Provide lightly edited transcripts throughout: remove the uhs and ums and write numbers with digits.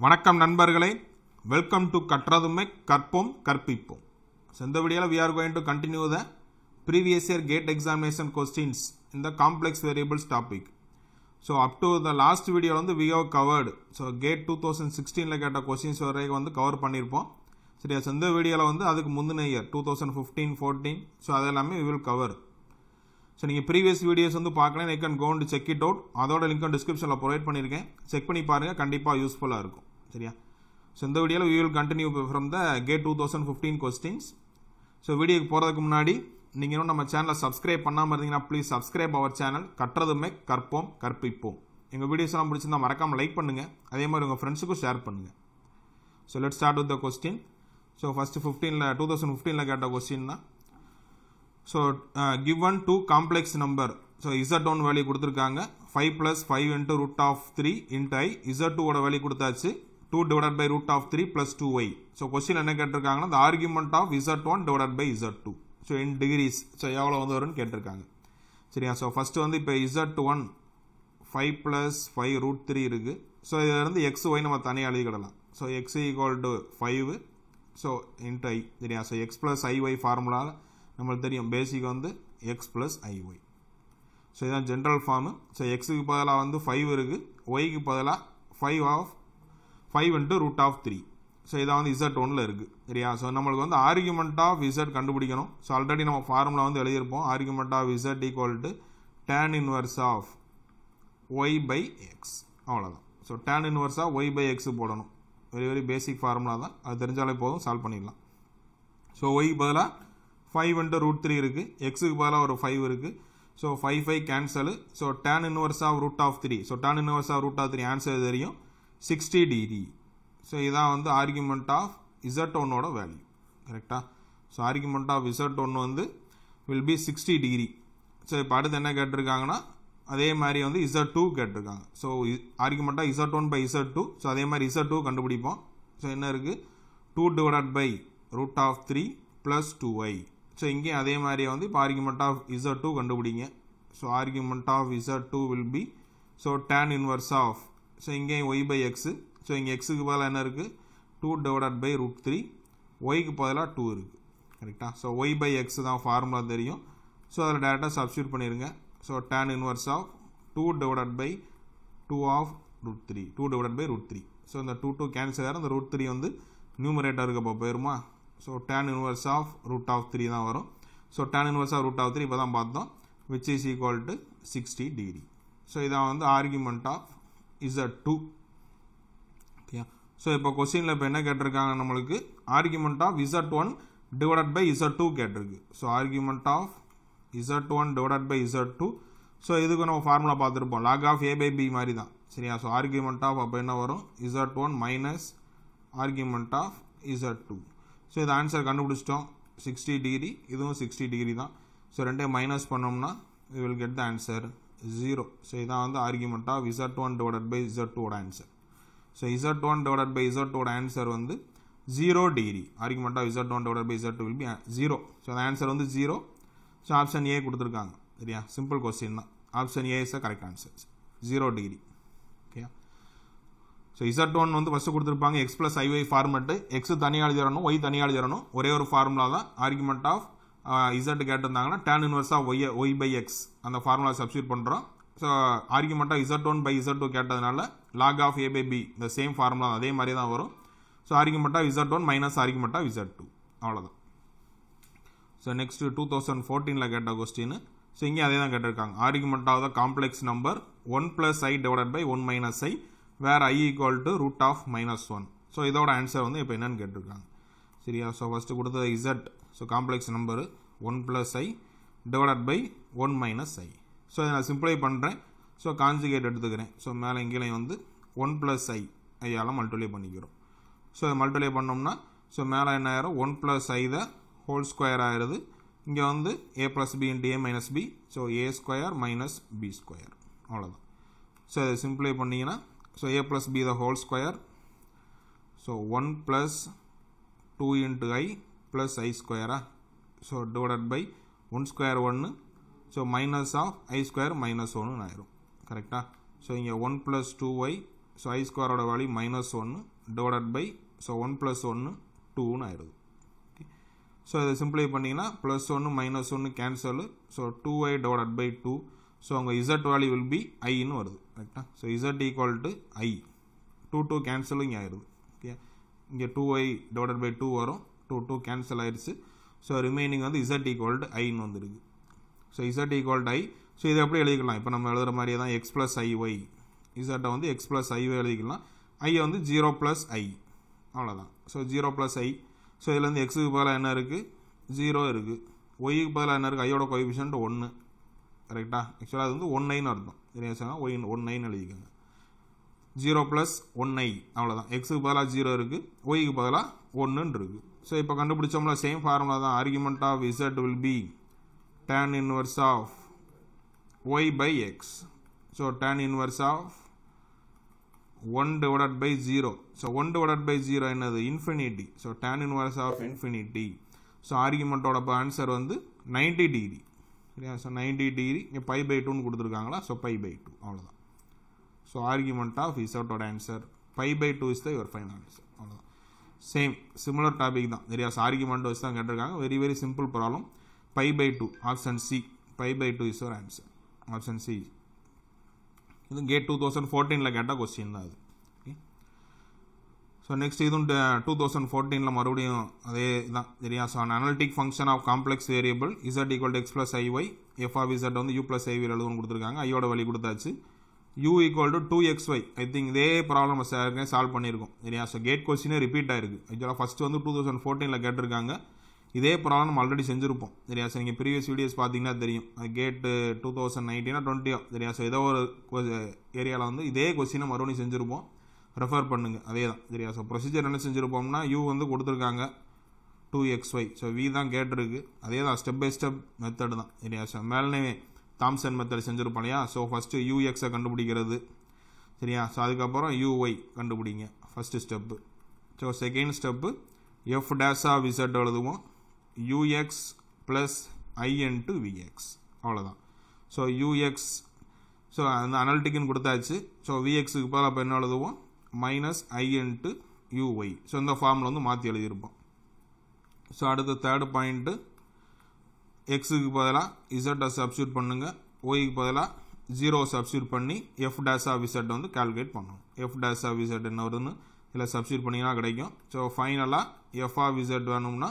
வணக்கம் நண்பர்களே, welcome to கற்றதுமை கற்போம் கற்பிப்போம். So இந்த வீடியோவில் we are going to continue the previous year GATE examination questions in the complex variables topic. So up to the last video வந்து we have covered. So GATE 2016ல கேட்ட questions வரைக்கும் வந்து cover பண்ணியிருப்போம். சரியா? இந்த வீடியோவில் வந்து அதுக்கு முந்தின இயர் 2015, 14 ஸோ அதெல்லாமே we will cover. ஸோ நீங்கள் ப்ரீவியஸ் வீடியோஸ் வந்து பார்க்கலாம், you can go and check it out. அதோட லிங்க் டிஸ்கிரிப்ஷனில் ப்ரொவைட் பண்ணியிருக்கேன், செக் பண்ணி பாருங்கள், கண்டிப்பாக யூஸ்ஃபுல்லாக இருக்கும். சரியா? ஸோ இந்த வீடியோவில் we will continue from the GATE 2015 questions. So வீடியோக்கு போகிறதுக்கு முன்னாடி நீங்கள் இன்னும் நம்ம சேனலை சப்ஸ்கிரைப் பண்ணாமல் இருந்தீங்கன்னா ப்ளீஸ் சப்ஸ்கிரைப் அவர் சேனல் கற்றதுமே கற்போம் கற்பிப்போம். எங்கள் வீடியோஸ்லாம் பிடிச்சிருந்தா மறக்காமல் லைக் பண்ணுங்கள், அதே மாதிரி உங்கள் ஃப்ரெண்ட்ஸுக்கும் ஷேர் பண்ணுங்கள். So let start with the question. So first 2015ல் கேட்ட கொஸ்டின்னா, so given two complex number, so z1 value கொடுத்துருக்காங்க 5 plus 5 into root of 3 into I, z2 ஓட வேல்யூ கொடுத்தாச்சு 2 divided by root of 3 plus 2y. So question என்ன கேட்டிருக்காங்கன்னா, the argument of z1 divided by z2, so in degrees, so எவ்வளோ வந்து வரும்னு கேட்டிருக்காங்க. சரியா? So first வந்து இப்போ z1 5 plus 5 root 3 இருக்குது. ஸோ இதில் இருந்து x y நம்ம தனியாக எழுதிக்கிடலாம். So x equal to 5, so into I. சரியா? So x plus iy formula நம்மளுக்கு தெரியும், பேசிக் வந்து x plus iy. ஸோ இதுதான் ஜென்ரல் ஃபார்மு. ஸோ எக்ஸுக்கு பதிலாக வந்து 5 இருக்குது, ஒய்க்கு பதிலாக 5 into root of 3. ஸோ இதான் வந்து z1ல் இருக்குது. சரியா? ஸோ நம்மளுக்கு வந்து ஆர்குமெண்ட் ஆஃப் z கண்டுபிடிக்கணும். ஸோ ஆல்ரெடி நம்ம ஃபார்முலா வந்து எழுதியிருப்போம், argument of z equal to tan inverse of y by x. அவ்வளோதான். So tan inverse of y by x போடணும். வெரி பேசிக் ஃபார்முலா தான், அது தெரிஞ்சாலே போதும், சால்வ் பண்ணிடலாம். ஸோ ஒய்க்கு பதிலாக 5 into root 3 இருக்குது, எக்ஸுக்கு பதிலாக ஒரு 5 இருக்குது. So 5 cancel. So tan inverse of root of 3, so tan inverse of root of 3 answer தெரியும், 60 டிகிரி. ஸோ இதான் வந்து ஆர்குமெண்ட் ஆஃப் z1ஓட வேல்யூ. கரெக்டாக? ஸோ ஆர்குமெண்ட் ஆஃப் z1 வந்து வில் பி 60 டிகிரி. ஸோ இப்போ அடுத்து என்ன கேட்டிருக்காங்கன்னா, அதே மாதிரி வந்து z2 கேட்டிருக்காங்க. So argument of z1 by z2, so அதே மாதிரி z2 கண்டுபிடிப்போம். ஸோ என்ன இருக்குது, 2 divided by root of 3 plus 2y. So இங்கே அதே மாதிரி வந்து இப்போ ஆர்குமெண்ட் ஆஃப் z2 கண்டுபிடிங்க. So argument of z2 will be, so tan inverse of, so இங்கே y by x, ஸோ இங்கே எக்ஸுக்கு பதிலாக என்ன இருக்குது, 2 divided by root 3, ஒய்க்கு பதிலாக 2 இருக்குது. கரெக்டாக? ஸோ y by x தான் ஃபார்முலா தெரியும். ஸோ அதில் டேரெக்டாக சப்ஸ்டியூட் பண்ணிடுங்க. So tan inverse of 2 divided by 2 of root 3, 2 divided by root 3. So இந்த 2 கேன்சல் ஆகிற, அந்த root 3 வந்து நியூமரேட்டருக்கு இப்போ போயிருமா. So tan inverse of root of 3 தான் வரும். So tan inverse of root of 3 இப்போ தான் பார்த்தோம், which is equal to 60 degree. So இதான் வந்து argument of z2. Okay. So இப்போ கொஸ்டினில் இப்போ என்ன கேட்டிருக்காங்க, நம்மளுக்கு argument of z1 divided by z2 கேட்டிருக்கு. So argument of z1 divided by z2. So இதுக்கு நம்ம ஃபார்முலா பார்த்துருப்போம், log of a by b மாதிரி தான். சரியா? ஸோ ஆர்குமெண்ட் ஆஃப் அப்போ என்ன வரும், z1 minus argument of z2. So இது ஆன்சர் கண்டுபிடிச்சிட்டோம், 60 டிகிரி, இதுவும் 60 டிகிரி தான். ஸோ ரெண்டையும் மைனஸ் பண்ணோம்னா we will get the answer 0. So இதான் வந்து argument of z1 divided by z2ஓட answer. So z1 divided by z2ஓட ஆன்சர் வந்து 0 degree. Argument of z1 divided by z2 will be 0. So அந்த ஆன்சர் வந்து 0. ஸோ ஆப்ஷன் ஏ கொடுத்துருக்காங்க. சரியா? Simple question தான். Option A is the correct answer, 0 degree. Okay. So z1 வந்து first கொடுத்துருப்பாங்க x plus iy format, X தனியாக எழுதிடணும், Y தனியாக எழுதிடணும், ஒரே ஒரு ஃபார்முலா தான். ஆர்குமெண்ட் ஆஃப் z கேட்டிருந்தாங்கன்னா tan inverse of y by x, அந்த ஃபார்முலா சப்ஸ்டியூட் பண்ணுறோம். So argument of z1 by z2 கேட்டதுனால log of a by b, இந்த சேம் ஃபார்முலா அதே மாதிரி தான் வரும். So argument of z1 minus argument of z2, அவ்வளோதான். ஸோ நெக்ஸ்ட் 2014ல் கேட்ட கொஸ்டின். ஸோ இங்கே அதே தான் கேட்டிருக்காங்க, argument of the complex number 1 plus i divided by 1 minus i where i equal to root of minus 1. So இதோட answer வந்து இப்போ என்னன்னு கேட்டிருக்காங்க. சரியா? ஸோ ஃபஸ்ட்டு கொடுத்தது z, so complex number 1 plus i divided by 1 minus i. So இதை நான் சிம்பிளை பண்ணுறேன். ஸோ கான்ஜுகேட் எடுத்துக்கிறேன். ஸோ மேலே இங்கேயும் வந்து 1 plus i ஐயால் மல்டிப்ளை பண்ணிக்கிறோம். ஸோ இதை மல்டிப்ளை பண்ணோம்னா, ஸோ மேலே என்ன ஆயிரும், 1 plus i the whole square ஆயிடுது. இங்கே வந்து a plus b into a minus b, so a square minus b square, அவ்வளோதான். ஸோ இதை சிம்பிளை பண்ணிங்கன்னா, so a plus b the whole square, so 1 plus 2 into I plus I square, so divided by 1 square 1, so minus of I square minus 1 ஆயிரும். கரெக்டா? so இங்கே 1 plus 2y, so I square ஓட value minus 1, divided by so 1 plus 1 2 னு ஆயிருது. So இதை சிம்பிளை பண்ணிங்கன்னா plus 1 minus 1 cancel. So 2y divided by 2. So அங்கே z வேல்யூ வில் பி ஐன்னு வருது கரெக்டாக. ஸோ z ஈக்குவல் டு ஐ. 2 கேன்சலும் இங்கே ஆயிடுது. ஓகே, இங்கே 2y divided by 2 வரும். 2 கேன்சல் ஆயிடுச்சு. ஸோ ரிமைனிங் வந்து z ஈக்குவல் டு ஐன்னு வந்துருக்கு. So z equal to I. So இதை எப்படி எழுதிக்கலாம்? இப்போ நம்ம எழுதுகிற மாதிரியே தான் எக்ஸ் ப்ளஸ் ஐஒய். z வந்து எக்ஸ் ப்ளஸ் ஐஒய் எழுதிக்கலாம். ஐயை வந்து 0 ப்ளஸ் ஐ, அவ்வளோதான். ஸோ 0 ப்ளஸ் ஐ. ஸோ இதில் வந்து எக்ஸுக்கு பதிலாக என்ன இருக்குது? 0 இருக்குது. ஒய்க்கு பதிலாக என்ன இருக்குது? ஐயோட கோஎஃபிஷியன்ட் 1 கரெக்டாக. ஆக்சுவலாக அது வந்து 1i அர்த்தம். சரியா? ஒய் 1i எழுதிக்கோங்க. 0 ப்ளஸ் 1i, அவ்வளோதான். எக்ஸுக்கு பதிலாக 0 இருக்குது, ஒய்க்கு பதிலாக 1 இருக்குது. ஸோ இப்போ கண்டுபிடிச்சோம்ல, சேம் ஃபார்முலா தான். Argument of z will be tan inverse of y by x. So tan inverse of 1 divided by 0. So 1 divided by 0 என்னது? Infinity. So tan inverse of infinity. So ஆர்குமெண்ட்டோட ஆன்சர் வந்து 90 degree. சரியா? So 90 degree. இங்கே pi by 2ன்னு கொடுத்துருக்காங்களா? So pi by 2, அவ்வளோதான். So argument of இசட்டோட answer pi by 2 is the your final answer, அவ்வளோதான். சேம் சிமிலர் டாபிக் தான். சரியா? ஸோ ஆர்குமெண்ட் வச்சு தான் கேட்டிருக்காங்க. Very very simple problem. Pi by 2, option C. Pi by 2 is your answer, option C. இது GATE 2014 கேட்டால் question தான் அது. ஸோ நெக்ஸ்ட் இதுவும் 2014 மறுபடியும் அதே தான். சரியா? So analytic function of complex variable z equal to x plus i y. F of z வந்து u ப்ளஸ் ஐவி எழுதுன்னு கொடுத்துருக்காங்க. ஐயோட வழி கொடுத்தாச்சு. u equal to 2xy. I think இதே ப்ராப்ளம் நம்ம சால்வ் பண்ணியிருக்கோம். சரியா? ஸோ கேட் கொஸ்டினே ரிப்பீட் ஆயிருக்கு. ஆக்சுவலாக ஃபஸ்ட்டு வந்து 2014 கேட்டிருக்காங்க. இதே ப்ராப்ளம் நம்ம ஆல்ரெடி செஞ்சுருப்போம். சரியா? ஸோ நீங்கள் ப்ரீவியஸ் வீடியோஸ் பார்த்தீங்கன்னா தெரியும். அது கேட்டு 2019 20. சரியா? ஸோ ஏதோ ஒரு ஏரியாவில் வந்து இதே கொஸ்டினை மறுபடியும் செஞ்சுருப்போம். ரெஃபர் பண்ணுங்கள், அதே தான். சரியா? ஸோ ப்ரொசீஜர் என்ன செஞ்சுருப்போம்னா, u வந்து கொடுத்துருக்காங்க 2xy. ஸோ v தான் கேட்டிருக்கு. அதே தான், ஸ்டெப் பை ஸ்டெப் மெத்தட் தான். சரியா? ஸோ மேலே தாம்சன் மெத்தட் செஞ்சுருப்போம் இல்லையா? ஸோ ஃபஸ்ட்டு யூஎக்ஸை கண்டுபிடிக்கிறது. சரியா? ஸோ அதுக்கப்புறம் யூஒய் கண்டுபிடிங்க, first step. So second step f dash of z எழுதுவோம். ux ப்ளஸ் ஐ இன்ட்டு விஎக்ஸ், அவ்வளோதான். ஸோ யூஎக்ஸ், ஸோ அந்த அனலிட்டிக்குன்னு கொடுத்தாச்சு. ஸோ விஎக்ஸுக்கு பதிலாக இப்போ என்ன எழுதுவோம்? Minus i into u y. So இந்த ஃபார்மில் வந்து மாற்றி எழுதியிருப்போம். ஸோ அடுத்த தேர்டு பாயிண்ட்டு, எக்ஸுக்கு பதிலாக இசட்டை சப்ஸ்டியூட் பண்ணுங்கள். ஒய்க்கு பதிலாக 0 சப்ஸ்டியூட் பண்ணி எஃப் டேஷ் ஆஃப் இசட் வந்து கால்குலேட் பண்ணணும். எஃப் டேஷ் ஆஃப் இசட் என்ன வருதுன்னு இதில் சப்ஸ்டியூட் பண்ணிங்கன்னா கிடைக்கும். ஸோ ஃபைனலாக எஃப் ஆஃப் இசட் வேணும்னா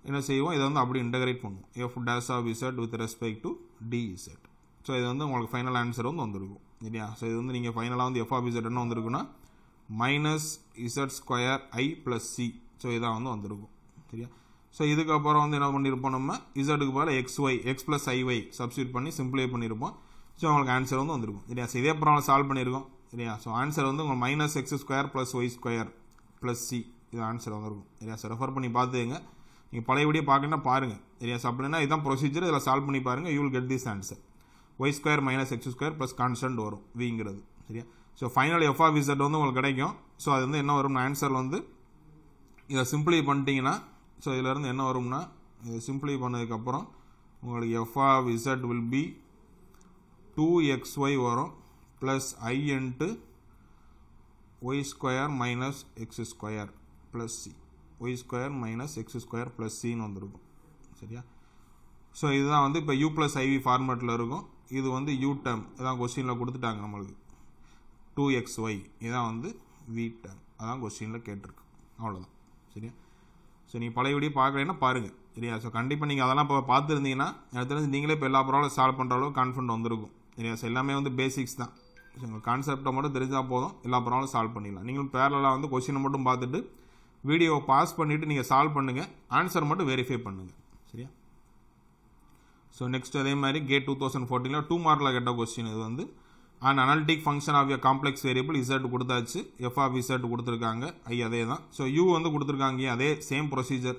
என்ன செய்வோம்? இதை வந்து அப்படி இன்டகிரேட் பண்ணுவோம். F dash of z with respect to d z. So இது வந்து உங்களுக்கு ஃபைனல் ஆன்சர் வந்து வந்திருக்கும். சரியா? ஸோ இது வந்து நீங்கள் ஃபைனலாக வந்து எஃப் ஆஃப் இசட் என்ன வந்திருக்குன்னா மைனஸ் இசட் ஸ்கொயர் ஐ ப்ளஸ் சி. ஸோ இதான் வந்து வந்திருக்கும். சரியா? ஸோ இதுக்கப்புறம் வந்து என்ன பண்ணியிருப்போம்? நம்ம இசட்டுக்கு பதில் எக்ஸ்ஒய், எக்ஸ் ப்ளஸ் ஐஒய் சப்ஸ்டியூட் பண்ணி சிம்பிளை பண்ணியிருப்போம். ஸோ உங்களுக்கு ஆன்சர் வந்து வந்திருக்கும். சரியா? ஸோ இதே ப்ராப்ளம் சால்வ் பண்ணியிருக்கோம். சரியா? ஸோ ஆன்சர் வந்து உங்களுக்கு minus X square plus y square plus c, இது ஆன்சர் வந்திருக்கும். சரியா? ஸோ ரெஃபர் பண்ணி பார்த்துங்க. நீங்கள் பழைய வீடியோ பார்க்கணுன்னா பாருங்கள். சரியா? ஸோ அப்படின்னா இதுதான் ப்ரொசீஜர். இதில் சால்வ் பண்ணி பாருங்கள். You will get this answer. Y square minus X square plus constant வரும் விங்கிறது. சரியா? So final f of z வந்து உங்களுக்கு கிடைக்கும். ஸோ அது வந்து என்ன வரும்னா ஆன்சர் வந்து இதை சிம்பிளை பண்ணிட்டீங்கன்னா, ஸோ இதிலேருந்து என்ன வரும்னா, இதை சிம்பிளை பண்ணதுக்கப்புறம் உங்களுக்கு F of Z will be 2xy வரும் ப்ளஸ் ஐ into Y square minus X square plus C. Y square minus X square plus சின்னு வந்துருக்கும். சரியா? ஸோ இதுதான் வந்து இப்போ யூ ப்ளஸ் ஐவி ஃபார்மேட்டில் இருக்கும். இது வந்து யூ டேர்ம், இதான் கொஸ்டினில் கொடுத்துட்டாங்க நம்மளுக்கு. 2xy இதான் வந்து வி டேர்ம், அதான் கொஸ்டினில் கேட்டிருக்கு. அவ்வளோதான். சரியா? ஸோ நீங்கள் பழைய வீடியோ பார்க்குறீங்கன்னா பாருங்கள். சரியா? ஸோ கண்டிப்பாக நீங்கள் அதெல்லாம் இப்போ பார்த்துருந்தீங்கன்னா எனக்கு தெரிஞ்சு நீங்களே இப்போ எல்லா ப்ராப்ளம் சால்வ் பண்ணுற அளவுக்கு கான்ஃபிடென்ட் வந்திருக்கும். சரியா? ஸோ எல்லாமே வந்து பேசிக்ஸ் தான். ஸோ உங்கள் கான்செப்டை மட்டும் தெரிஞ்சால் போதும், எல்லா ப்ராப்ளம் சால்வ் பண்ணிடலாம். நீங்களும் பேரலாக வந்து கொஸ்டினை மட்டும் பார்த்துட்டு வீடியோவை பாஸ் பண்ணிவிட்டு நீங்கள் சால்வ் பண்ணுங்கள். ஆன்சர் மட்டும் வெரிஃபை பண்ணுங்கள். சரியா? ஸோ நெக்ஸ்ட் அதே மாதிரி கேட் 2014 2 மார்க்கில் கேட்ட கொஸ்டின். இது வந்து and analytic function of a complex variable z கொடுத்தாச்சு. எஃப் ஆஃப் இசட் கொடுத்துருக்காங்க. ஐ அதே தான். ஸோ யூ வந்து கொடுத்துருக்காங்க. அதே same procedure.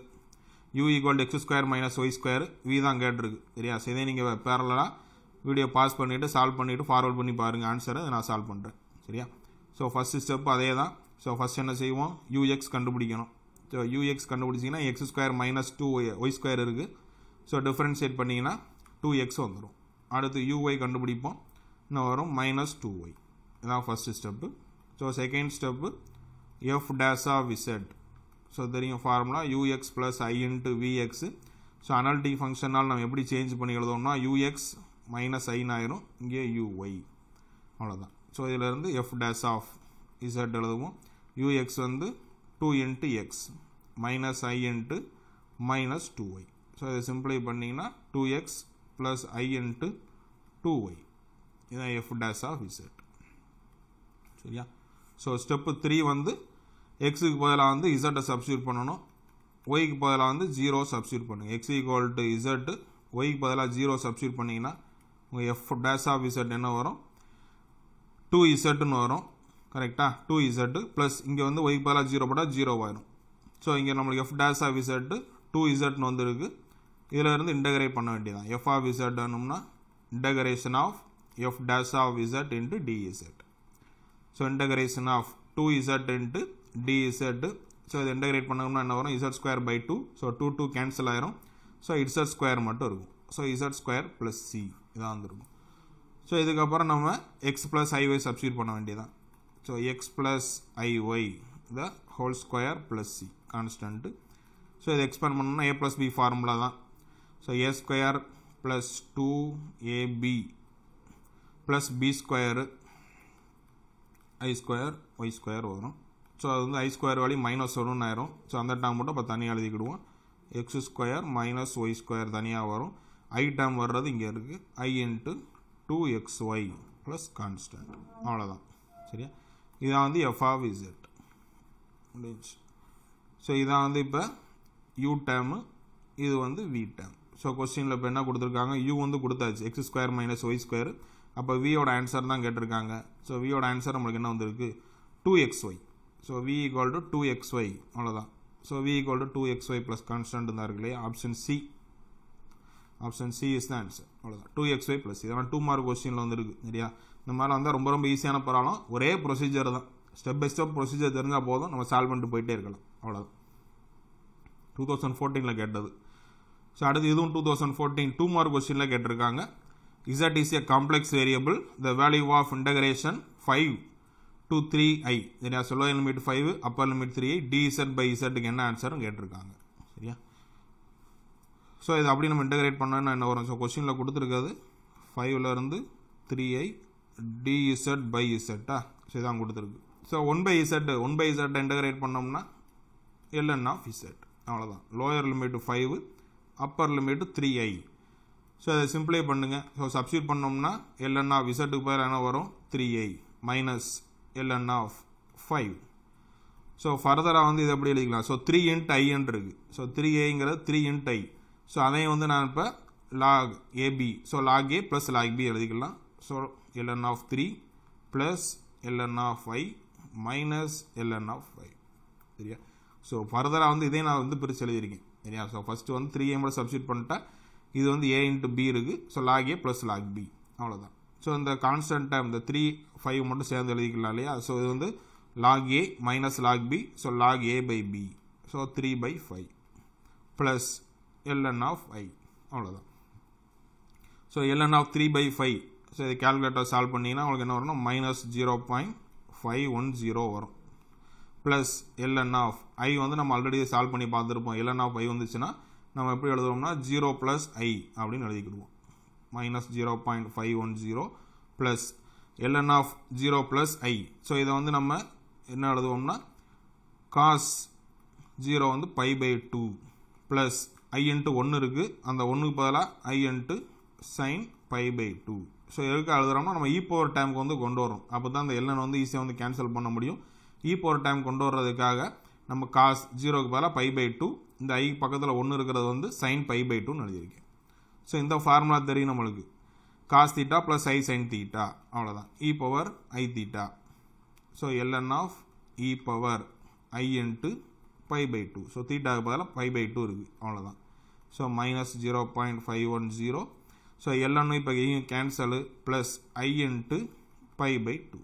U equal to x square minus Y square v தான் கேட்டிருக்கு. சரியா? ஸோ இதே நீங்கள் பேரலாக வீடியோ பாஸ் பண்ணிவிட்டு சால்வ் பண்ணிவிட்டு ஃபார்வர்ட் பண்ணி பாருங்கள் ஆன்சரை. நான் சால்வ் பண்ணுறேன். சரியா? ஸோ ஃபஸ்ட்டு ஸ்டெப் அதே தான். ஸோ ஃபஸ்ட் என்ன செய்வோம்? யூஎக்ஸ் கண்டுபிடிக்கணும். ஸோ யூஎக்ஸ் கண்டுபிடிச்சிங்கன்னா X square minus 2 Y square இருக்குது. ஸோ டிஃப்ரென்ஷியேட் பண்ணிங்கன்னா 2x வந்துடும். அடுத்து யூஒய் கண்டுபிடிப்போம். இன்னும் வரும் மைனஸ் 2y. இதான் first step. So second step f dash of z. So தெரியும் formula ux plus I into vx. So analytic ஃபங்க்ஷனால் நம்ம எப்படி சேஞ்ச் பண்ணி எழுதோம்னா ux மைனஸ் ஐன்னு ஆயிரும், இங்கே uy அவ்வளோதான். ஸோ இதிலேருந்து f dash of z எழுதுவோம். ux வந்து 2 into x minus I into minus 2y. So இதை சிம்பிளை பண்ணிங்கன்னா 2x plus I into 2y. இதுதான் f dash of z. சரியா? ஸோ ஸ்டெப்பு 3 வந்து எக்ஸுக்கு பதிலாக வந்து இசட்டை சப்ஸ்டியூட் பண்ணணும், ஒய்க்கு பதிலாக வந்து 0 சப்ஸ்டியூட் பண்ணுங்கள். எக்ஸ் ஈக்குவல் டு இசட்டு, ஒய்க்கு பதிலாக 0 சப்ஸ்டியூட் பண்ணிங்கன்னா உங்கள் எஃப் டேஷ் ஆஃப் இசட் என்ன வரும், 2z வரும். கரெக்டாக? 2z ப்ளஸ் இங்கே வந்து ஒய்க்கு பதிலாக 0 போட்டால் 0 ஆயிரும். ஸோ இங்கே நம்மளுக்கு F dash of Z 2z வந்துருக்கு. இதில் இருந்து இன்டகிரேட் பண்ண வேண்டியதான். எஃப் ஆஃப் இசட் வேணும்னா integration of f dash of z into d z. So integration of 2z into dz. So இதை இன்டகிரேட் பண்ணோம்னா என்ன வரும், z square by 2. So 2 cancel ஆயிரும். ஸோ z ஸ்கொயர் மட்டும் இருக்கும். So z square plus c இதான் வந்துருக்கும். ஸோ இதுக்கப்புறம் நம்ம எக்ஸ் ப்ளஸ் ஐஒய் சப்ஸ்டியூட் பண்ண வேண்டியதான். So X plus I Y the whole square plus C constant. So இதை எக்ஸ்பேண்ட் பண்ணோம்னா ஏ ப்ளஸ் பி ஃபார்முலா தான். So A square plus 2ab plus B square I square Y square வரும். So அது வந்து ஐ square value minus 1 ஆயிரும். So அந்த term மட்டும் இப்போ தனியாக எழுதிக்கிடுவோம். X square minus Y square தனியாக வரும். ஐ டேர்ம் வர்றது இங்கே இருக்குது, ஐ இன்ட்டு 2xy ப்ளஸ் கான்ஸ்டன்ட். அவ்வளோதான். சரியா? இதான் வந்து எஃப் ஆஃப் இசட். ஸோ இதான் வந்து இப்போ யூ டேர்மு, இது வந்து வி டேர்ம். ஸோ கொஸ்டினில் இப்போ என்ன கொடுத்துருக்காங்க, யூ வந்து கொடுத்தாச்சு x square minus Y square. அப்போ வியோட ஆன்சர் தான் கேட்டிருக்காங்க. ஸோ வியோட ஆன்சர் நம்மளுக்கு என்ன வந்திருக்கு, 2xy. So v equal to 2xy அவ்வளோதான். So v equal to 2xy plus constant தான் இருக்கு இல்லையா, option C. Option C is the answer. அவ்வளோதான், 2xy ப்ளஸ். இதெல்லாம் 2 மார்க் கொஸ்டினில் வந்துருக்கு. சரியா? இந்த மாதிரி வந்தால் ரொம்ப ரொம்ப ஈஸியான ப்ராப்ளம். ஒரே ப்ரொசீஜர் தான், ஸ்டெப் பை ஸ்டெப் ப்ரொசீஜர் தெரிஞ்சால் போதும், நம்ம சால்வ் பண்ணிட்டு போயிட்டே இருக்கலாம். அவ்வளோதான். 2014 கேட்டது. ஸோ அடுத்து இதுவும் 2014 2 மார்க் கொஸ்டினில் கேட்டிருக்காங்க. z is a complex variable, the value of integration 5 to 3i. சரியா? So lower limit 5, upper limit 3i, dz by zக்கு என்ன ஆன்சரும் கேட்டிருக்காங்க. சரியா? ஸோ இது அப்படி நம்ம இன்டகிரேட் பண்ணோன்னா என்ன வரும், ஸோ கொஸ்டினில் கொடுத்துருக்காது 5லேருந்து 3i dz by z. So இதான் கொடுத்துருக்கு. ஸோ 1 by z இன்டகிரேட் பண்ணோம்னா ln of z. அவ்வளோதான். Lower limit 5, upper limit 3i. So அதை சிம்பிளை பண்ணுங்கள். ஸோ சப்ஸ்டியூட் பண்ணோம்னா ln of zக்கு பேர் என்ன வரும், 3i minus ln of 5. So ஃபர்தராக வந்து இது எப்படி எழுதிக்கலாம், ஸோ 3 into i இருக்குது. ஸோ 3iங்கிறது 3 into i. ஸோ அதையும் வந்து நான் இப்போ log ab, so log a plus log b எழுதிக்கலாம். So ln of 3 plus ln of i minus ln of 5. சரியா? ஸோ ஃபர்தராக வந்து இதே நான் வந்து பிரித்து எழுதியிருக்கேன். சரியா? ஸோ ஃபஸ்ட்டு வந்து 3i மட்டும் சப்ஸ்டியூட் பண்ணிட்டேன். இது வந்து a into b இருக்குது. So log a plus log b அவ்வளோதான். ஸோ இந்த கான்ஸ்டன்ட் டைம் இந்த 3, 5 மட்டும் சேர்ந்து எழுதிக்கலாம் இல்லையா. ஸோ இது வந்து log a minus log b. So log a by b. So 3 by 5 plus ln of i அவ்வளோதான். So ln of 3 by 5. So இது கேல்குலேட்டர் சால்வ் பண்ணிங்கன்னா உங்களுக்கு என்ன வரணும், மைனஸ் 0.510 வரும். ப்ளஸ் ln of i வந்து நம்ம ஆல்ரெடி சால்வ் பண்ணி பார்த்துருப்போம். ln of i வந்துச்சுன்னா நம்ம எப்படி எழுதுவோம்னா 0 ப்ளஸ் i அப்படின்னு எழுதிக்கிடுவோம். Minus 0.510 plus ln of 0 plus i. So இதை வந்து நம்ம என்ன எழுதுவோம்னா காஸ் 0 வந்து pi by 2 plus i into 1 இருக்குது, அந்த 1க்கு பதிலாக i இன்ட்டு சைன் பை பை 2. ஸோ எதுக்கு எழுதுகிறோம்னா நம்ம பவர் டைமுக்கு வந்து கொண்டு வரோம். அப்போ தான் அந்த ln வந்து ஈஸியாக வந்து கேன்சல் பண்ண முடியும். பவர் டைம் கொண்டு வர்றதுக்காக நம்ம காஸ் 0க்கு பதிலாக பை பை 2, இந்த i பக்கத்தில் 1 இருக்கிறது வந்து சைன் பை பை 2ன்னு எழுதியிருக்கேன். ஸோ இந்த ஃபார்முலா தெரியும் நம்மளுக்கு, cos theta plus I sine theta அவ்வளோதான், power I theta. So ln of power I into pi by 2. So தீட்டாவுக்கு பதிலாக பை பை 2 இருக்குது அவ்வளோதான். So minus 0.510. ஸோ ln இப்போ இங்கேயும் cancel plus I into pi by 2.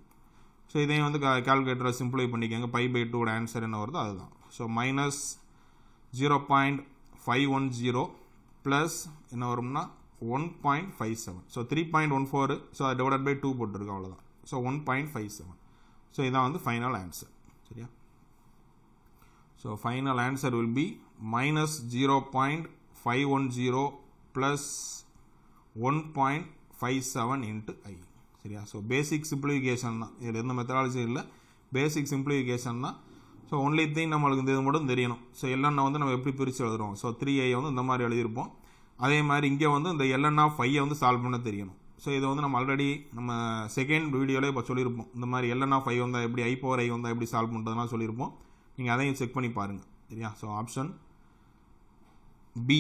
So இதையும் வந்து கால்குலேட்டரை சிம்பிளை பண்ணிக்கோங்க. பை பை 2 ஆன்சர் என்ன வருதோ அதுதான். ஸோ மைனஸ் 0.510 ப்ளஸ் என்ன வரும்னா 1.57. ஸோ 3.14. ஸோ அது டிவைடட் பை 2 போட்டுருக்கு அவ்வளோதான். ஸோ 1.57. ஸோ இதான் வந்து ஃபைனல் ஆன்சர். சரியா? So final answer will be minus 0.510 plus 1.57 into I. சரியா? ஸோ பேசிக் சிம்பிளிஃபிகேஷன் தான், இதில் எந்த மெத்தடாலஜி இல்லை, பேசிக் சிம்பிளிஃபிகேஷன் தான். ஸோ ஒன்லி திங் நம்மளுக்கு இந்த இது மட்டும் தெரியணும். ஸோ எல்என் வந்து நம்ம எப்படி பிரித்து எழுதுறோம். ஸோ 3i வந்து இந்த மாதிரி எழுதியிருப்போம். அதே மாதிரி இங்கே வந்து இந்த ln of 5 வந்து சால்வ் பண்ண தெரியணும். ஸோ இது வந்து நம்ம ஆல்ரெடி நம்ம செகண்ட் வீடியோவில் இப்போ சொல்லியிருப்போம். இந்த மாதிரி ln of 5 வந்தால் எப்படி, i power i வந்தால் எப்படி சால்வ் பண்ணுறதுலாம் சொல்லியிருப்போம். நீங்கள் அதையும் செக் பண்ணி பாருங்கள். சரியா? ஸோ ஆப்ஷன் பி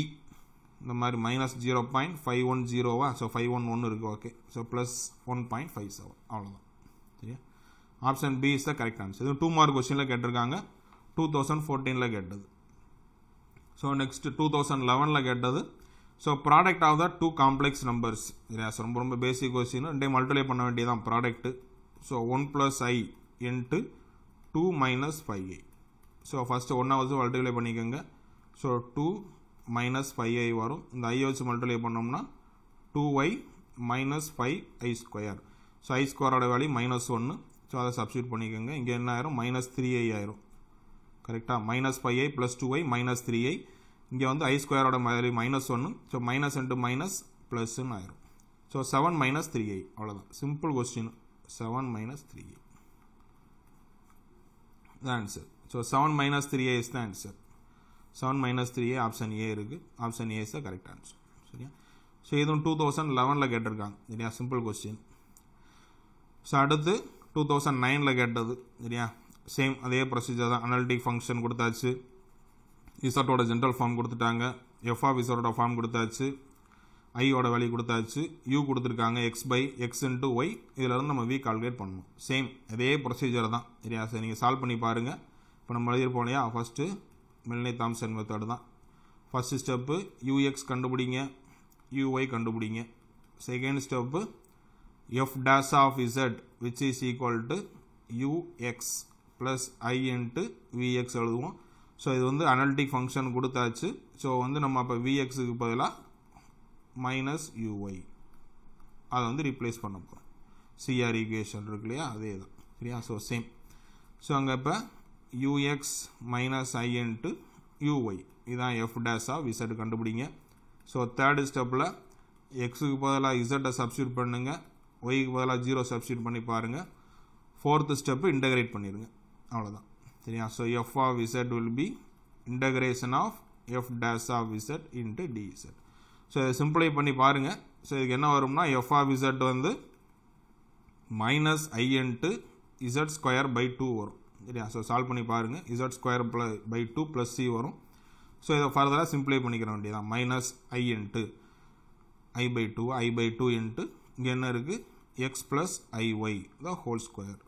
இந்த மாதிரி மைனஸ் 0.510 ஸோ 511 இருக்குது. ஓகே. ஸோ ப்ளஸ் 1.57 அவ்வளோதான். சரியா? Option B is the correct answer. இது 2 மார்க் கொஸ்டினில் கேட்டிருக்காங்க, 2014 கேட்டது. ஸோ நெக்ஸ்ட் 2011 கேட்டது. So product of the 2 complex numbers. சரியா? ஸோ ரொம்ப பேசிக் கொஸ்டின், ரெண்டே மல்டிப்ளை பண்ண வேண்டியதான் product. So 1 + i into 2 - 5i. So first 1 வச்சு மல்டிப்ளை பண்ணிக்கோங்க. ஸோ 2 - 5i வரும். இந்த i வச்சு மல்டிப்ளை பண்ணோம்னா 2y - 5i². ஸோ i ஸ்கொயரோட வேல்யூ -1. ஸோ அதை சப்ஸ்டியூட் பண்ணிக்கோங்க. இங்கே என்ன ஆயிரும், -3i ஆயிரும். கரெக்டாக? -5i + 2i -3i. இங்கே வந்து i ஸ்கொயரோட value -1. So minus into minus ப்ளஸ்ன்னு ஆயிரும். ஸோ 7 - 3i அவ்வளோதான். Simple question. 7 - 3i the answer. So 7 - 3i is the answer. 7 - 3i option A இருக்குது. Option A is the correct answer. சரியா? ஸோ இதுவும் 2011 கேட்டிருக்காங்க. சரியா? Simple question. ஸோ அடுத்து 2009 கேட்டது. சரியா? சேம் அதே ப்ரொசீஜர் தான். அனாலிட்டிக் ஃபங்க்ஷன் கொடுத்தாச்சு, இசட்டோட ஜென்ரல் ஃபார்ம் கொடுத்துட்டாங்க, எஃப் ஆஃப் இசட்டோட ஃபார்ம் கொடுத்தாச்சு, ஐயோட வேல்யூ கொடுத்தாச்சு, யூ கொடுத்துருக்காங்க, x/x × y. இதில் நம்ம v கால்குலேட் பண்ணணும். சேம் அதே ப்ரொசீஜர் தான். சரியா? சரி, நீங்கள் சால்வ் பண்ணி பாருங்கள். இப்போ நம்ம எழுதியிருப்போம் இல்லையா, ஃபஸ்ட்டு மெல்னி தாம்சன் மெத்தட் தான். ஃபஸ்ட்டு ஸ்டெப்பு ux கண்டுபிடிங்க, uy கண்டுபிடிங்க. Second step f dash of z which is equal to ux plus I into vx எழுதுவோம். ஸோ இது வந்து அனாலிட்டிக் ஃபங்க்ஷன் கொடுத்தாச்சு. ஸோ வந்து நம்ம அப்போ vxக்கு பதிலாக -uy அதை வந்து ரீப்ளேஸ் பண்ண போகிறோம். CR ஈக்குவேஷன் இருக்கு இல்லையா, அதே தான். சரியா? So same. ஸோ அங்கே இப்போ ux - I into uy இதுதான் f dash of z கண்டுபிடிங்க. ஸோ தேர்டு ஸ்டெப்பில் எக்ஸுக்கு பதிலாக இசட்டை சப்ஸ்டியூட் பண்ணுங்க, ஒய்க்கு பதிலாக 0 சப்ஸ்டியூட் பண்ணி பாருங்கள். ஃபோர்த்து ஸ்டெப்பு இன்டகிரேட் பண்ணிடுங்க. அவ்வளோதான். சரியா? So f of z will be integration of f dash of z into dz. So இதை சிம்பிளை பண்ணி பாருங்கள். ஸோ இதுக்கு என்ன வரும்னா f of z வந்து -i into z² வரும். சரியா? ஸோ சால்வ் பண்ணி பாருங்கள். z² + c வரும். ஸோ இதை ஃபர்தராக சிம்பிளை பண்ணிக்கிற வேண்டியதான். -i into i/2 into இங்கே என்ன இருக்குது, x + iy the whole square.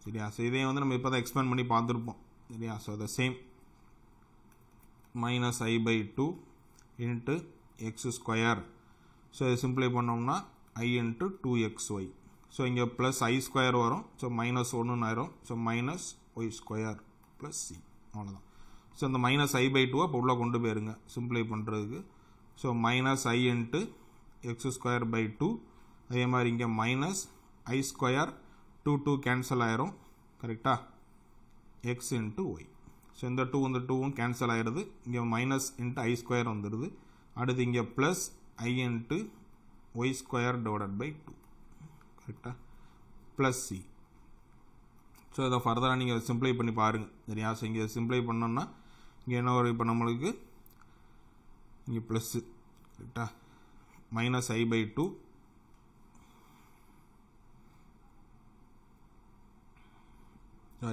சரியா? ஸோ இதையும் வந்து நம்ம இப்போ தான் எக்ஸ்பேண்ட் பண்ணி பார்த்துருப்போம். சரியா? So the same -i/2 into x². So இதை சிம்பிளை பண்ணோம்னா i into 2xy. ஸோ இங்கே +i² வரும். ஸோ -1 ஆயிரும். ஸோ -y² + c அவ்வளோதான். ஸோ இந்த -i/2 இப்போ உள்ளே கொண்டு போயிருங்க சிம்பிளை பண்ணுறதுக்கு. So -i into x²/2. அதே மாதிரி இங்கே -i², 2 கேன்சல் ஆயிரும். கரெக்டாக? x into y. ஸோ இந்த 2 கேன்சல் ஆயிடுது. இங்கே -i² வந்துடுது. அடுத்து இங்கே +i into y² / 2. கரெக்டாக? +c. ஸோ இதை ஃபர்தராக நீங்கள் சிம்பிளை பண்ணி பாருங்கள். சரியா? ஸோ இங்கே சிம்பிளை பண்ணோம்னா இங்கே என்ன வரும், இப்போ நம்மளுக்கு இங்கே ப்ளஸ்ஸு. கரெக்டாக? -i/2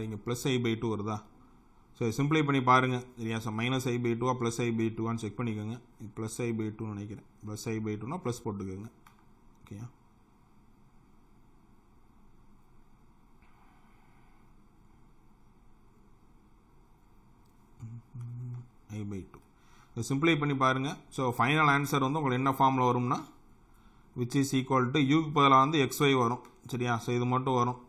இங்கே +i/2 வருதா? ஸோ சிம்பிளை பண்ணி பாருங்கள். சரியா? ஸோ -i/2 +i/2 செக் பண்ணிக்கோங்க. இது +i/2 நினைக்கிறேன். +i/2னா ப்ளஸ் போட்டுக்கோங்க. ஓகேயா? i/2 இதை சிம்பிளை பண்ணி பாருங்கள். ஸோ ஃபைனல் ஆன்சர் வந்து உங்களுக்கு என்ன ஃபார்மில் வரும்னா விச் இஸ் ஈக்குவல் டு யூக்கு பதிலாக வந்து xy வரும். சரியா? ஸோ இது மட்டும் வரும்.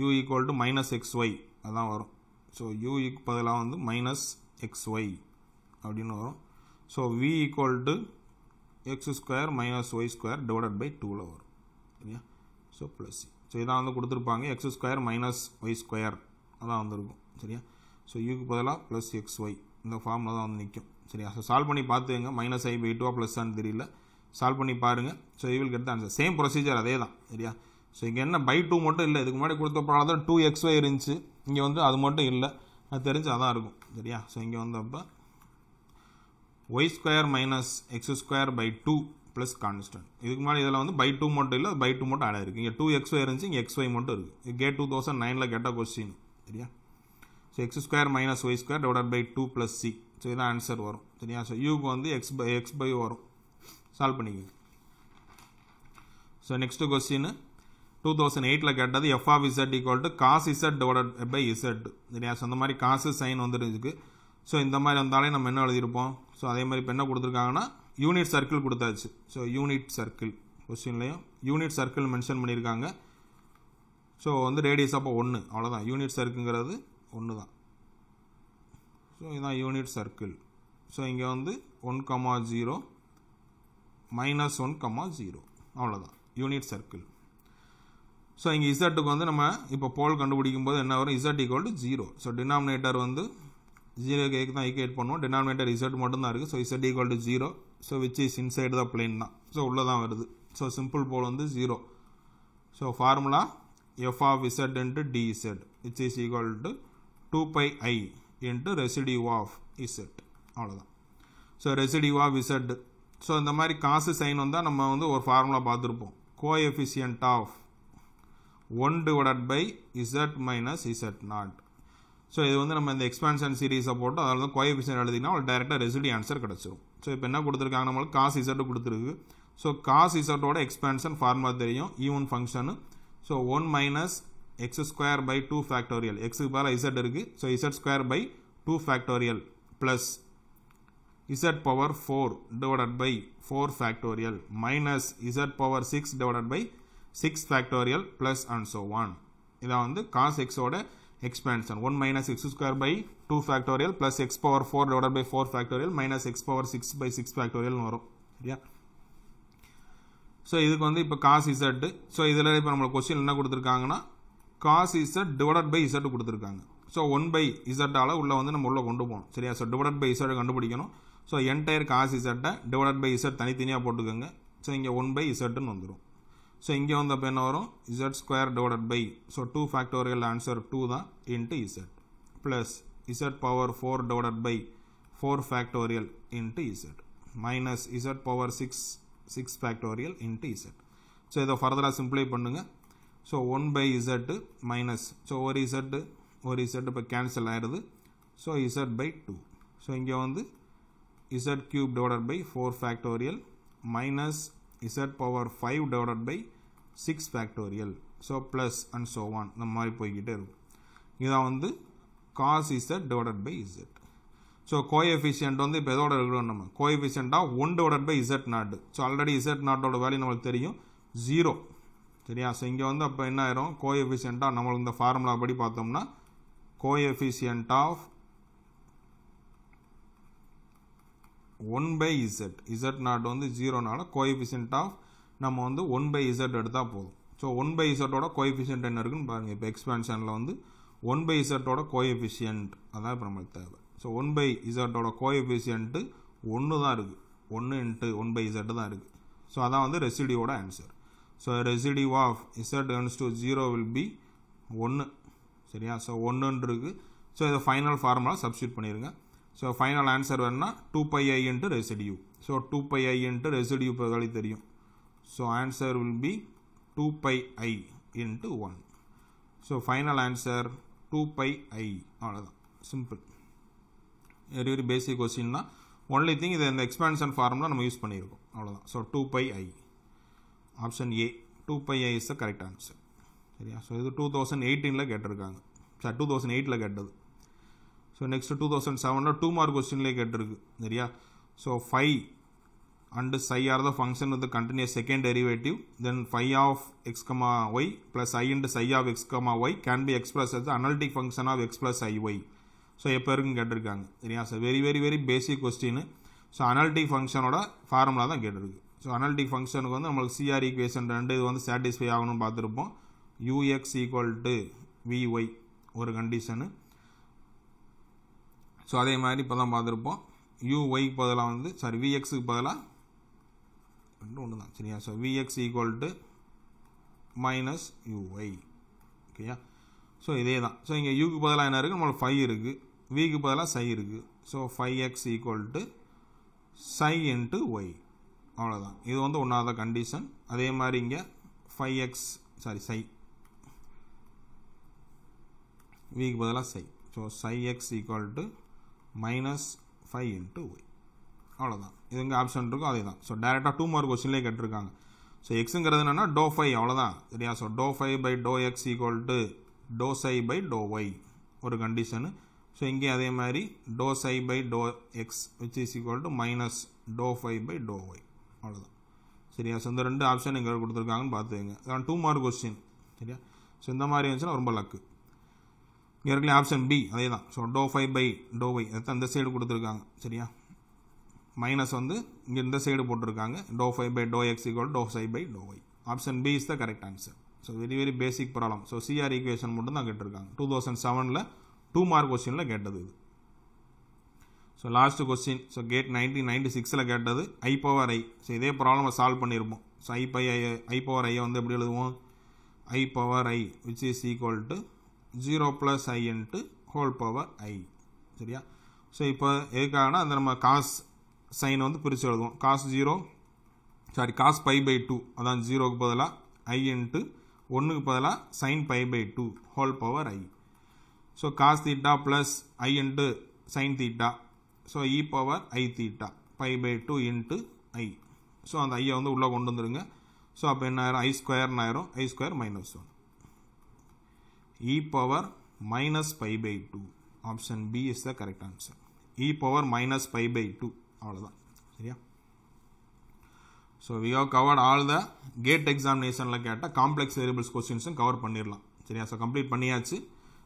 u ஈக்குவல் டு -xy அதான் வரும். ஸோ யூக்கு பதிலாக வந்து -xy அப்படின்னு வரும். So v equal to x² - y² / 2 வரும். சரியா? So +c. ஸோ இதான் வந்து கொடுத்துருப்பாங்க. x² - y² அதான் வந்துருக்கும். சரியா? ஸோ யூக்கு பதிலாக ப்ளஸ் எக்ஸ்ஒய் இந்த ஃபார்மில் தான் வந்து நிற்கும். சரியா? ஸோ சால்வ் பண்ணி பார்த்துங்க. -i/2 +ஆன்னு தெரியல, சால்வ் பண்ணி பாருங்கள். So you will get the answer. Same procedure அதே தான். சரியா? ஸோ இங்கே என்ன by2 மட்டும் இல்லை, இதுக்கு முன்னாடி கொடுத்தப்போ தான் 2xy இருந்துச்சு, இங்கே வந்து அது மட்டும் இல்லை, அது தெரிஞ்சு அதான் இருக்கும். சரியா? ஸோ இங்கே வந்து அப்போ y² - x²/2 ப்ளஸ் கான்ஸ்டன்ட். இதுக்கு முன்னாடி இதில் வந்து by2 மட்டும் இல்லை, by2 மட்டும் ஆட் ஆகிருக்கு. இங்கே 2xy இருந்துச்சு, இங்கே xy மட்டும் இருக்குது. கேட் 2009 கேட்ட கொஸ்டின். சரியா? So x² - y² + c. So இதான் ஆன்சர் வரும். சரியா? ஸோ யூக்கு வந்து x/y வரும். சால்வ் பண்ணிக்கோங்க. ஸோ நெக்ஸ்ட் கொஸ்டின் 2008 கேட்டது f(z) = cos z / z. சரியா? ஸோ இந்த மாதிரி காசு சைன் வந்துருக்கு. ஸோ இந்த மாதிரி வந்தாலே நம்ம என்ன எழுதியிருப்போம். ஸோ அதே மாதிரி இப்போ என்ன கொடுத்துருக்காங்கன்னா யூனிட் சர்க்கிள் கொடுத்தாச்சு. ஸோ யூனிட் சர்க்கிள் கொஸ்டின்லையும் யூனிட் சர்க்கிள் மென்ஷன் பண்ணியிருக்காங்க. ஸோ வந்து ரேடியஸ் அப்போ 1, அவ்வளோதான். யூனிட் சர்க்குங்கிறது 1 தான். ஸோ இதுதான் யூனிட் சர்க்கிள். ஸோ இங்கே வந்து 1,0 -1,0 அவ்வளோதான் யூனிட் சர்க்கிள். ஸோ இங்கே இசட்டுக்கு வந்து நம்ம இப்போ போல் கண்டுபிடிக்கும் போது என்ன வரும், z = 0. ஸோ டினாமினேட்டர் வந்து 0 தான் ஈக்குவேட் பண்ணுவோம். டினாமினேட்டர் z மட்டும்தான் இருக்குது. So z = 0. So which is inside the plane தான். ஸோ உள்ளே தான் வருது. ஸோ சிம்பிள் போல் வந்து 0. So formula f(z) × dz which is equal to 2πi into residue of z. அவ்வளோதான். So residue of z. So இந்த மாதிரி காசு சைன் வந்தால் நம்ம வந்து ஒரு ஃபார்முலா பார்த்துருப்போம். Coefficient of 1/z - z0. So இது வந்து நம்ம இந்த எக்ஸ்பான்ஷன் சீரீஸை போட்டு அதில் வந்து கோஎஃபிஷியன்ட் எழுதினா ஒரு டேரெக்டாக ரெசிடியூ ஆன்சர் கிடச்சிரும். ஸோ இப்போ என்ன கொடுத்துருக்காங்க, நம்மளுக்கு காஸ் z கொடுத்துருக்கு. ஸோ காஸ் z-ஓட எக்ஸ்பான்ஷன் ஃபார்முலா தெரியும், even function. So 1 - x²/2 factorial. எக்ஸுக்கு பதிலாக z இருக்குது. So z²/2 factorial plus z⁴ / 4 factorial minus z⁴ 6 factorial plus and so on. இதான் வந்து காஸ் எக்ஸோட expansion. 1 - x²/2 factorial plus x⁴ / 4 factorial minus x⁴ 6 factorial வரும். சரியா? So இதுக்கு வந்து இப்போ காஸ் z. ஸோ இதில் இப்போ நம்மளுக்கு கொஸ்டின் என்ன கொடுத்துருக்காங்கன்னா காஸ் z / z கொடுத்துருக்காங்க. ஸோ 1/z உள்ளே வந்து நம்ம உள்ளே கொண்டு போகணும். சரியா? ஸோ /z கண்டுபிடிக்கணும். So entire cos z /z தனித்தனியாக போட்டுக்கோங்க. ஸோ இங்கே 1/zன்னு வந்துடும். ஸோ இங்கே வந்து அப்போ என்ன வரும், z² ஸோ 2 ஃபேக்டோரியல் ஆன்சர் 2 தான் into z plus z⁴ / 4 factorial into z minus z⁴ 6 factorial into z. So இதை ஃபர்தராக சிம்பிளை பண்ணுங்கள். ஸோ 1/z மைனஸ் ஸோ ஒரு z இப்போ கேன்சல் ஆயிடுது. So z/2. ஸோ இங்கே வந்து z³ / 4 factorial minus z⁴ 5 / 6 factorial. So plus and so on இந்த மாதிரி போய்கிட்டே இருக்கும். இதான் வந்து cos z / z. So coefficient வந்து இப்போ எதோட இருக்கிறோம், நம்ம கோஎஃபிஷியன்ட்டாக 1/z0. ஸோ ஆல்ரெடி z0ஓட வேல்யூ நம்மளுக்கு தெரியும் 0. சரியா? ஸோ இங்கே வந்து அப்போ என்ன ஆயிரும், கோஎஃபிஷியன்ட்டாக நம்மளுக்கு இந்த ஃபார்முலா படி பார்த்தோம்னா கோஎஃபிஷியன்ட் ஆஃப் 1/z. z0 வந்து 0னால கோஎஃபிஷியன்ட் ஆஃப் நம்ம வந்து 1/z எடுத்தால் போதும். ஸோ 1/z-ஓட கோஎஃபிஷியன்ட் என்ன இருக்குன்னு பாருங்கள். இப்போ எக்ஸ்பான்ஷனில் வந்து 1/z-ஓட கோஎஃபிஷியன்ட் அதான் இப்போ நம்மளுக்கு தேவை. ஸோ 1/z-ஓட கோஎஃபிஷியன்ட்டு 1 தான் இருக்குது. 1 × 1/z தான் இருக்குது. ஸோ அதான் வந்து ரெசிடியூவோட answer. So residue of z ends to 0 will be 1. சரியா? ஸோ 1 இருக்குது. ஸோ இதை ஃபைனல் ஃபார்முலா சப்ஸ்டியூட் பண்ணிடுங்க. ஸோ ஃபைனல் ஆன்சர் வேணுன்னா 2πi × residue. So 2πi × residue இப்போ வேலை தெரியும். So answer will be 2πi × 1. So final answer 2πi. அவ்வளோதான், simple. Very very basic question தான். ஒன்லி திங் இதை இந்த எக்ஸ்பான்ஷன் ஃபார்முலா நம்ம யூஸ் பண்ணியிருக்கோம், அவ்வளோதான். So 2πi. Option A 2πi is the correct answer. சரியா? ஸோ இது 2018 கேட்டிருக்காங்க. சார் 2008 கேட்டது. ஸோ நெக்ஸ்ட் 2007 2 மார்க் கொஸ்டின்லேயே கேட்டிருக்கு. சரியா? So 5 and psi are the function with the continuous second derivative, then phi of x comma y plus I into psi of x comma y can be expressed as the analytic function of x plus iy. So எப்போ இருக்குன்னு கேட்டிருக்காங்க. சரியா? So very very very basic question. So analytic ஃபங்க்ஷனோட formula தான் கேட்டிருக்கு. So analytic ஃபங்க்ஷனுக்கு வந்து நம்மளுக்கு CR ஈக்குவேஷன் 2 இது வந்து சாட்டிஸ்ஃபை ஆகணும்னு பார்த்துருப்போம். ux = vy ஒரு கண்டிஷனு, ஸோ அதே மாதிரி இப்போ தான் பார்த்துருப்போம் uy பதிலாக வந்து vxக்கு பதிலாக ரெண்டு ஒன்று தான் சரியா. So vx equal to minus uy ஓகேயா. ஸோ இதே தான். ஸோ இங்கே யூக்கு பதிலாக என்ன இருக்குது, நம்மளுக்கு 5 இருக்குது, விக்கு பதிலாக சை இருக்குது. So 5x equal to psi into Y, அவ்வளோதான். இது வந்து ஒன்றாவது கண்டிஷன். அதே மாதிரி இங்கே 5x சை விக்கு பதிலாக psi. So psi X equal to minus 5 into Y, அவ்வளோதான். இது இங்கே ஆப்ஷன் இருக்கும் அதே தான். ஸோ டேரெக்டாக 2 மார்க் கொஸ்டின்லேயே கேட்டிருக்காங்க. ஸோ எக்ஸுங்கிறது என்னென்னா டோ ஃபை, அவ்வளோதான் சரியா. So doe phi by doe x equal to doe psi by doe y ஒரு கண்டிஷனு. ஸோ இங்கே அதே மாதிரி doe psi by doe x which is equal to minus doe phi by doe y, அவ்வளோதான் சரியா. So இந்த ரெண்டு option இங்கே கொடுத்துருக்காங்கன்னு பார்த்துக்கங்க. அதான் 2 மார்க் கொஸ்டின் சரியா. ஸோ இந்த மாதிரி இருந்துச்சுன்னா ரொம்ப லக்கு. இங்கே இருக்கிற ஆப்ஷன் பி அதே தான். So doe phi by doe y அதுதான் இந்த சைடு கொடுத்துருக்காங்க சரியா. மைனஸ் வந்து இங்கே இந்த சைடு போட்டிருக்காங்க doe phi by doe x equal doe psi by doe y. Option B is the correct answer. So very basic problem. So C R equation மட்டும் தான் கேட்டிருக்காங்க. 2007 2 மார்க் கொஸ்டினில் கேட்டது இது. So last question. So GATE 1996 கேட்டது i power i. So இதே problem solve பண்ணியிருப்போம். So i power ஐயை வந்து எப்படி எழுதுவோம், i power i which is equal to 0 + i into whole power ஐ சரியா. ஸோ இப்போ எதுக்காகனா அந்த நம்ம காஸ் சைனை வந்து பிரித்து எழுதுவோம். காஸ் பை பை 2 அதான் 0க்கு பதிலாக ஐ இன்ட்டு 1க்கு பதிலாக sine pi by 2 whole power i. So cos theta plus I into sine theta. So e power I theta pi by 2 into i. So அந்த ஐயை வந்து உள்ளே கொண்டு வந்துடுங்க. ஸோ அப்போ என்ன ஆயிரும், ஐ ஸ்கொயர்னு ஆயிரும். I square minus 1 e power minus pi by 2. Option B is the correct answer. E power minus pi by 2, அவ்வளோதான் சரியா. So we have covered all the GATE எக்ஸாமினேஷனில் கேட்டால் காம்ப்ளெக்ஸ் வேரியபிள்ஸ் கொஸ்டின்ஸும் கவர் பண்ணிடலாம் சரியா. ஸோ கம்ப்ளீட் பண்ணியாச்சு.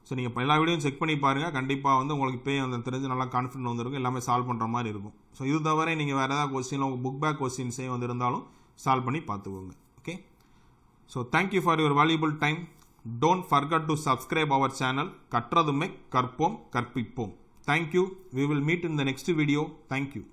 So நீங்கள் எல்லா வீடியோவும் செக் பண்ணி பாருங்கள். கண்டிப்பாக வந்து உங்களுக்கு இப்போ வந்து தெரிஞ்சு நல்லா கான்ஃபிடென்ட் வந்துருக்கும், எல்லாமே சால்வ் பண்ணுற மாதிரி இருக்கும். ஸோ இது தவிர நீங்கள் வேறு ஏதாவது கொஸ்டின் உங்கள் புக் பேக் கொஸ்டின்ஸே வந்து இருந்தாலும் சால்வ் பண்ணி பார்த்துக்கோங்க. Okay. So thank you for your valuable time. Don't forget to subscribe our channel கற்றதுமை கற்போம் கற்பிப்போம். Thank you. We will meet in the next video. Thank you.